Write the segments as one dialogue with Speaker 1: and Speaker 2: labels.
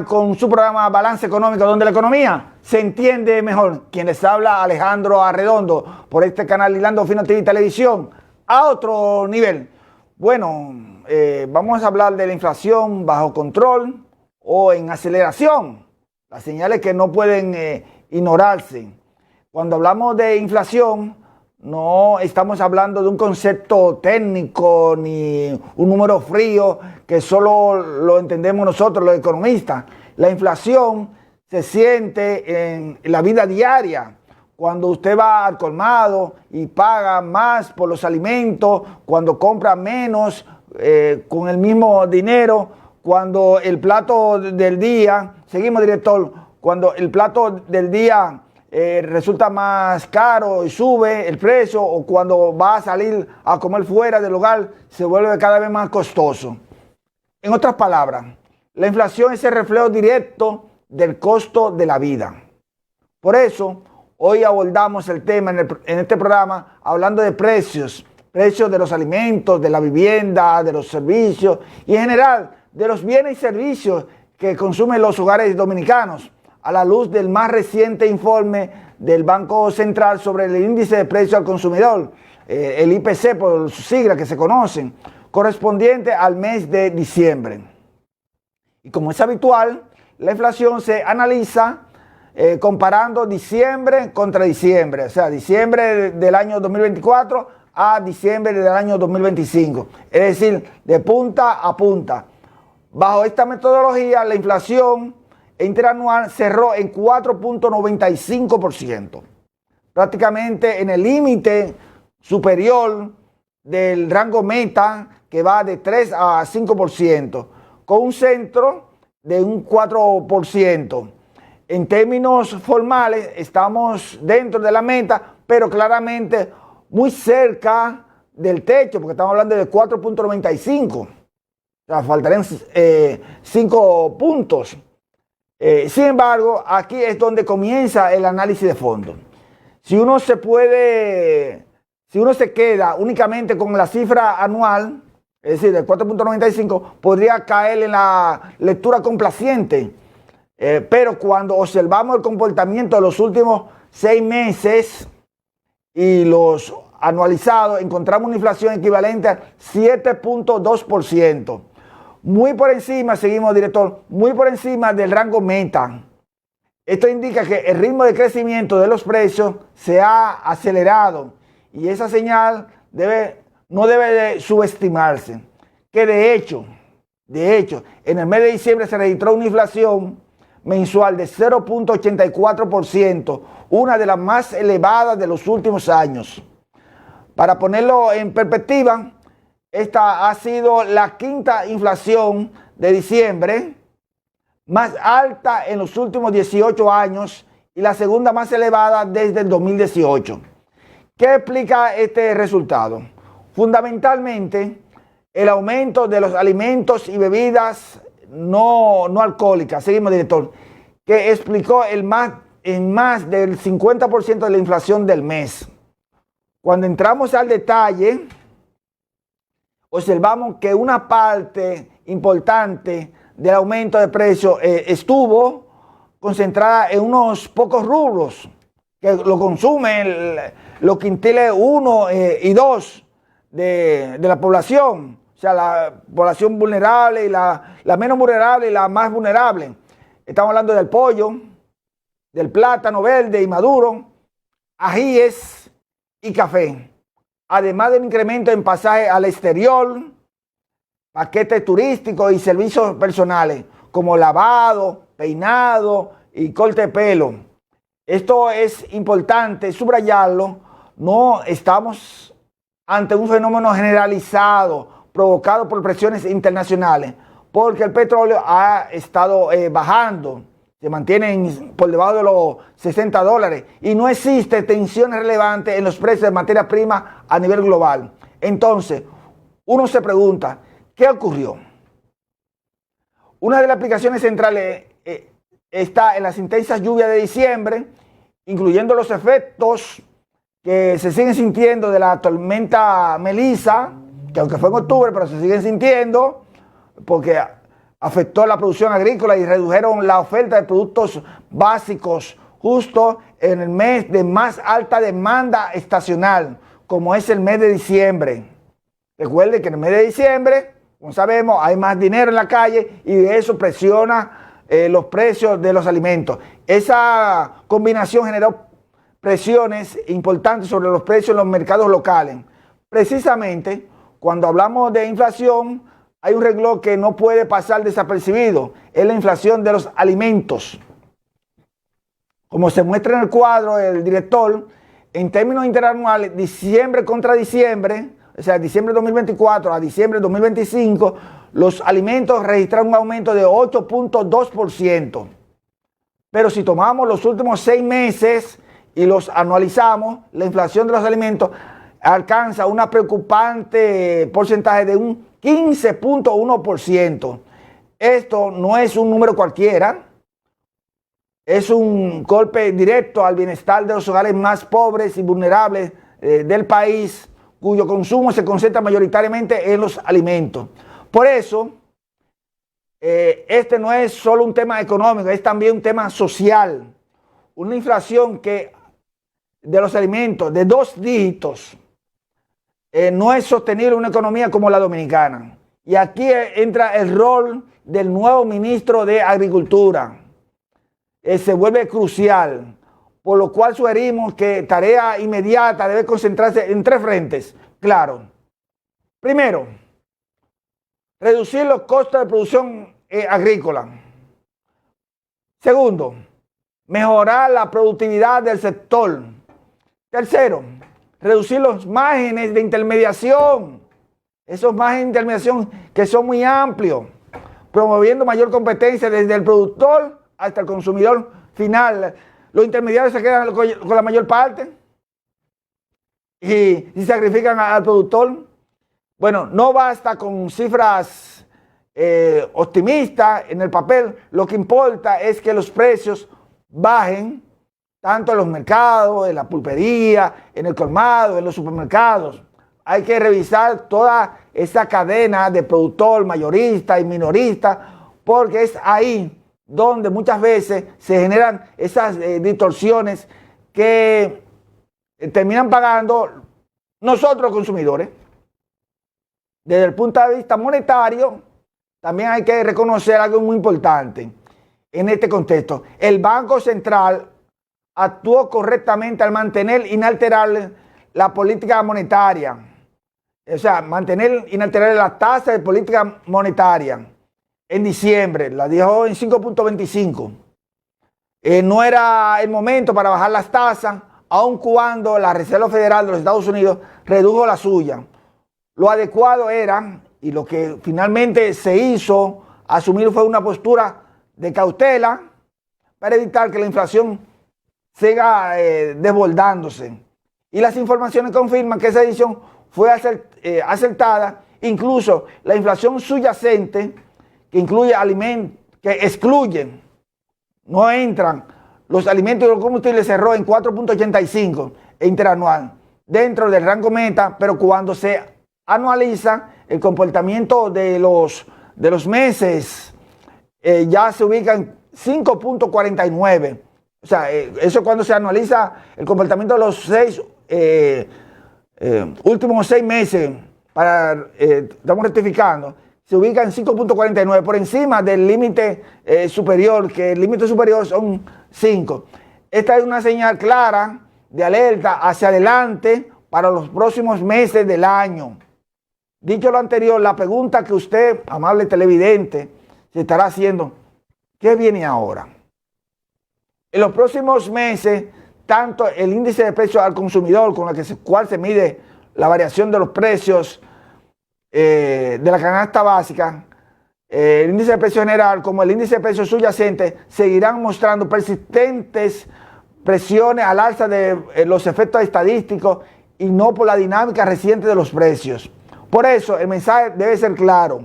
Speaker 1: Con su programa Balance Económico, donde la economía se entiende mejor. Quien les habla, Alejandro Arredondo, por este canal Hilando Fino TV Televisión, a otro nivel. Bueno, vamos a hablar de la inflación bajo control o en aceleración. Las señales que no pueden ignorarse. Cuando hablamos de inflación, no estamos hablando de un concepto técnico ni un número frío que solo lo entendemos nosotros, los economistas. La inflación se siente en la vida diaria. Cuando usted va al colmado y paga más por los alimentos, cuando compra menos con el mismo dinero, cuando el plato del día, seguimos director, cuando el plato del día resulta más caro y sube el precio, o cuando va a salir a comer fuera del hogar se vuelve cada vez más costoso. En otras palabras, la inflación es el reflejo directo del costo de la vida. Por eso, hoy abordamos el tema en este programa hablando de precios de los alimentos, de la vivienda, de los servicios y en general de los bienes y servicios que consumen los hogares dominicanos, a la luz del más reciente informe del Banco Central sobre el índice de precio al consumidor, el IPC por sus siglas que se conocen, correspondiente al mes de diciembre. Y como es habitual, la inflación se analiza comparando diciembre contra diciembre, o sea, diciembre del año 2024 a diciembre del año 2025, es decir, de punta a punta. Bajo esta metodología, la inflación interanual cerró en 4.95%, prácticamente en el límite superior del rango meta que va de 3 a 5%, con un centro de un 4%. En términos formales estamos dentro de la meta, pero claramente muy cerca del techo, porque estamos hablando de 4.95. O sea, faltarían 5 puntos. Sin embargo, aquí es donde comienza el análisis de fondo. Si uno se queda únicamente con la cifra anual, es decir, del 4.95, podría caer en la lectura complaciente. Pero cuando observamos el comportamiento de los últimos 6 meses y los anualizados, encontramos una inflación equivalente a 7.2%. Muy por encima, seguimos director, muy por encima del rango meta. Esto indica que el ritmo de crecimiento de los precios se ha acelerado y esa señal no debe de subestimarse. Que de hecho, en el mes de diciembre se registró una inflación mensual de 0.84%, una de las más elevadas de los últimos años. Para ponerlo en perspectiva, esta ha sido la quinta inflación de diciembre más alta en los últimos 18 años y la segunda más elevada desde el 2018. ¿Qué explica este resultado? Fundamentalmente, el aumento de los alimentos y bebidas no alcohólicas, seguimos director, que explicó en más del 50% de la inflación del mes. Cuando entramos al detalle, observamos que una parte importante del aumento de precios estuvo concentrada en unos pocos rubros que lo consumen los quintiles 1 y 2 de la población, o sea, la población vulnerable y la menos vulnerable y la más vulnerable. Estamos hablando del pollo, del plátano verde y maduro, ajíes y café. Además del incremento en pasajes al exterior, paquetes turísticos y servicios personales como lavado, peinado y corte de pelo. Esto es importante subrayarlo. No estamos ante un fenómeno generalizado provocado por presiones internacionales, porque el petróleo ha estado bajando, se mantienen por debajo de los $60 y no existe tensiones relevantes en los precios de materias primas a nivel global. Entonces, uno se pregunta, ¿qué ocurrió? Una de las aplicaciones centrales está en las intensas lluvias de diciembre, incluyendo los efectos que se siguen sintiendo de la tormenta Melissa, que aunque fue en octubre, pero se siguen sintiendo, porque afectó la producción agrícola y redujeron la oferta de productos básicos justo en el mes de más alta demanda estacional, como es el mes de diciembre. Recuerde que en el mes de diciembre, como sabemos, hay más dinero en la calle y eso presiona los precios de los alimentos. Esa combinación generó presiones importantes sobre los precios en los mercados locales. Precisamente, cuando hablamos de inflación, hay un renglón que no puede pasar desapercibido, es la inflación de los alimentos. Como se muestra en el cuadro del director, en términos interanuales, diciembre contra diciembre, o sea, diciembre de 2024 a diciembre de 2025, los alimentos registraron un aumento de 8.2%. Pero si tomamos los últimos 6 meses y los anualizamos, la inflación de los alimentos alcanza una preocupante porcentaje de un 15.1%. Esto no es un número cualquiera, es un golpe directo al bienestar de los hogares más pobres y vulnerables del país, cuyo consumo se concentra mayoritariamente en los alimentos. Por eso, este no es solo un tema económico, es también un tema social. Una inflación que de los alimentos de 2 dígitos no es sostenible en una economía como la dominicana. Y aquí entra el rol del nuevo ministro de Agricultura. Se vuelve crucial, por lo cual sugerimos que tarea inmediata debe concentrarse en 3 frentes. Claro. Primero, reducir los costos de producción agrícola. Segundo, mejorar la productividad del sector. Tercero, reducir los márgenes de intermediación. Esos márgenes de intermediación que son muy amplios, promoviendo mayor competencia desde el productor hasta el consumidor final. Los intermediarios se quedan con la mayor parte y sacrifican al productor. Bueno, no basta con cifras optimistas en el papel. Lo que importa es que los precios bajen tanto en los mercados, en la pulpería, en el colmado, en los supermercados. Hay que revisar toda esa cadena de productor, mayorista y minorista, porque es ahí donde muchas veces se generan esas distorsiones que terminan pagando nosotros los consumidores. Desde el punto de vista monetario, también hay que reconocer algo muy importante en este contexto. El Banco Central actuó correctamente al mantener inalterable la política monetaria. O sea, mantener inalterable la tasa de política monetaria. En diciembre la dejó en 5.25. No era el momento para bajar las tasas, aun cuando la Reserva Federal de los Estados Unidos redujo la suya. Lo adecuado era, y lo que finalmente se hizo, asumir fue una postura de cautela para evitar que la inflación siga desbordándose. Y las informaciones confirman que esa decisión fue acertada. Incluso la inflación subyacente, que incluye alimentos, que excluyen, no entran, los alimentos y los combustibles, cerró en 4.85 interanual, dentro del rango meta, pero cuando se anualiza el comportamiento de los meses, ya se ubica en 5.49. O sea, eso cuando se anualiza el comportamiento de los últimos 6 meses, estamos rectificando, se ubica en 5.49, por encima del límite superior, que el límite superior son 5. Esta es una señal clara de alerta hacia adelante para los próximos meses del año. Dicho lo anterior, la pregunta que usted, amable televidente, se estará haciendo, ¿qué viene ahora? En los próximos meses, tanto el índice de precios al consumidor, con el cual se mide la variación de los precios de la canasta básica, el índice de precio general, como el índice de precios subyacente, seguirán mostrando persistentes presiones al alza de los efectos estadísticos y no por la dinámica reciente de los precios. Por eso, el mensaje debe ser claro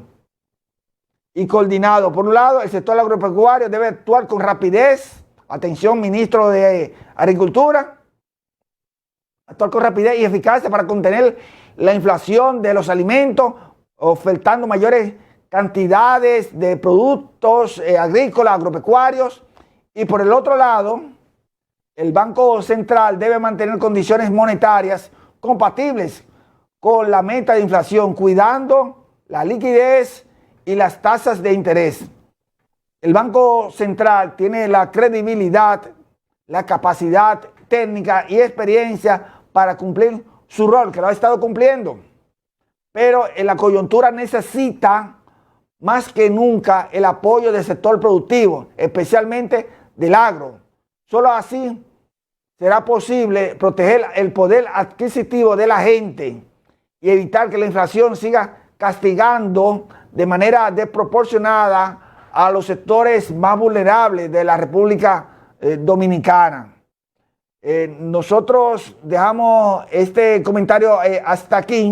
Speaker 1: y coordinado. Por un lado, el sector agropecuario debe actuar con rapidez. Atención, ministro de Agricultura. Actuar con rapidez y eficacia para contener la inflación de los alimentos, ofertando mayores cantidades de productos agrícolas, agropecuarios, y por el otro lado, el Banco Central debe mantener condiciones monetarias compatibles con la meta de inflación, cuidando la liquidez y las tasas de interés. El Banco Central tiene la credibilidad, la capacidad técnica y experiencia para cumplir su rol, que lo ha estado cumpliendo. Pero en la coyuntura necesita más que nunca el apoyo del sector productivo, especialmente del agro. Solo así será posible proteger el poder adquisitivo de la gente y evitar que la inflación siga castigando de manera desproporcionada a los sectores más vulnerables de la República Dominicana. Nosotros dejamos este comentario hasta aquí.